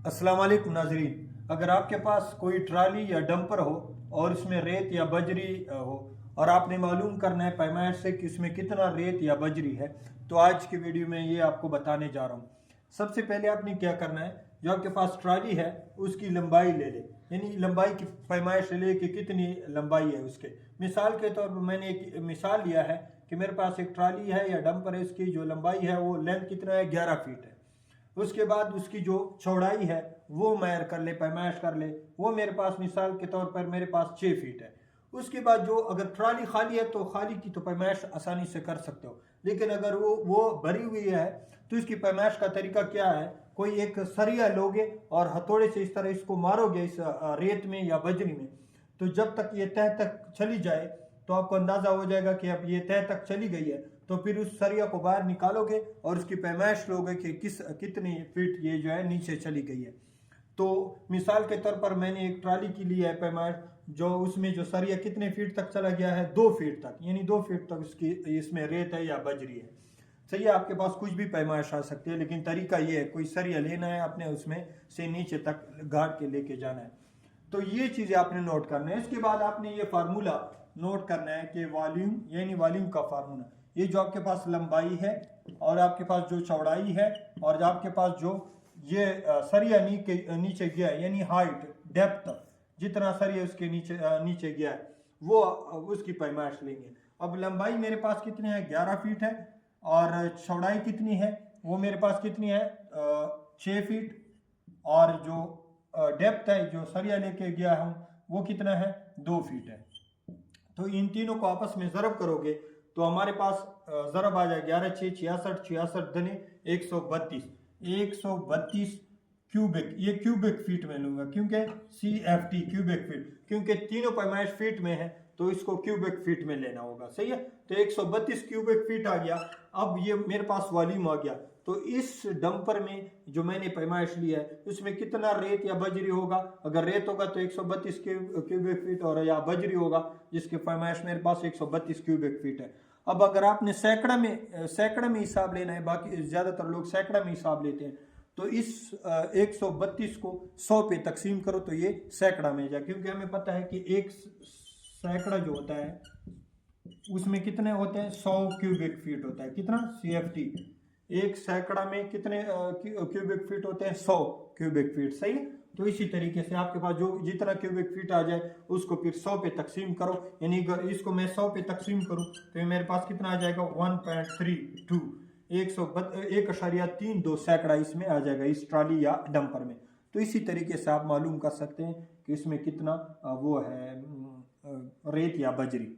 अस्सलाम वालेकुम नाजरीन। अगर आपके पास कोई ट्राली या डंपर हो और इसमें रेत या बजरी हो और आपने मालूम करना है पैमाइश से कि इसमें कितना रेत या बजरी है, तो आज की वीडियो में ये आपको बताने जा रहा हूँ। सबसे पहले आपने क्या करना है, जो आपके पास ट्राली है उसकी लंबाई ले ले, यानी लंबाई की पैमाइश ले कि कितनी लंबाई है उसके। मिसाल के तौर पर मैंने एक मिसाल लिया है कि मेरे पास एक ट्राली है या डंपर है, इसकी जो लंबाई है वो लेंथ कितना है, 11 फीट है। उसके बाद उसकी जो चौड़ाई है वो मैर कर ले, पैमाइश कर ले, वो मेरे पास मिसाल के तौर पर मेरे पास 6 फीट है। उसके बाद जो अगर ट्राली खाली है तो खाली की तो पैमाइश आसानी से कर सकते हो, लेकिन अगर वो भरी हुई है तो इसकी पैमाइश का तरीका क्या है, कोई एक सरिया लोगे और हथौड़े से इस तरह इसको मारोगे इस रेत में या बजरी में, तो जब तक ये तह तक चली जाए तो आपको अंदाजा हो जाएगा कि अब ये तह तक चली गई है। तो फिर उस सरिया को बाहर निकालोगे और उसकी पैमाइश लोगे कि कितनी फीट ये जो है नीचे चली गई है। तो मिसाल के तौर पर मैंने एक ट्राली की ली है पैमाइश, जो उसमें जो सरिया कितने फीट तक चला गया है, 2 फीट तक, यानी 2 फीट तक उसकी इसमें रेत है या बजरी है। सही है, आपके पास कुछ भी पैमाइश आ सकती है, लेकिन तरीका ये है कोई सरिया लेना है अपने, उसमें से नीचे तक गाड़ के लेके जाना है। तो ये चीज़ें आपने नोट करना है। इसके बाद आपने ये फार्मूला नोट करना है कि वॉल्यूम, यानी वॉल्यूम का फार्मूला, ये जो आपके पास लंबाई है और आपके पास जो चौड़ाई है और आपके पास जो ये सरिया नीचे गया है, यानी हाइट, डेप्थ, जितना सरिया उसके नीचे गया है वो उसकी पैमाइश लेंगे। अब लंबाई मेरे पास कितनी है, 11 फीट है, और चौड़ाई कितनी है, वो मेरे पास कितनी है, 6 फीट, और जो डेप्थ है जो सरिया लेके गया हूँ वो कितना है, 2 फीट है। तो इन तीनों को आपस में ज़रब करोगे तो हमारे पास ज़रब आ जाए 11 6 66, 66 धने 132 क्यूबिक, ये क्यूबिक फीट में लूंगा क्योंकि CFT क्यूबिक फीट, क्योंकि तीनों पैमाइश फीट में है तो इसको क्यूबिक फीट में लेना होगा। सही है, तो 132 क्यूबिक फीट आ गया। अब ये मेरे पास वॉल्यूम आ गया, तो इस डंपर में जो मैंने पैमाइश लिया है उसमें कितना रेत या बजरी होगा। अगर रेत होगा तो 132 क्यूबिक फीट, और या बजरी होगा जिसकी पैमाइश मेरे पास 132 क्यूबिक फीट है। अब अगर आपने सैकड़ा में हिसाब लेना है, बाकी ज़्यादातर लोग सैकड़ा में हिसाब लेते हैं, तो इस 132 को 100 पे तकसीम करो तो ये सैकड़ा में जाए, क्योंकि हमें पता है कि एक सैकड़ा जो होता है उसमें कितने होते हैं, 100 क्यूबिक फीट होता है। कितना, CFT, एक सैकड़ा में कितने क्यूबिक फीट होते हैं, 100 क्यूबिक फीट। सही है, तो इसी तरीके से आपके पास जो जितना क्यूबिक फीट आ जाए उसको फिर 100 पे तकसीम करो, यानी अगर इसको मैं 100 पे तकसीम करूं तो मेरे पास कितना आ जाएगा, 1.32, 1.32 सैकड़ा इसमें आ जाएगा इस ट्राली या डंपर में। तो इसी तरीके से आप मालूम कर सकते हैं कि इसमें कितना वो है रेत या बजरी।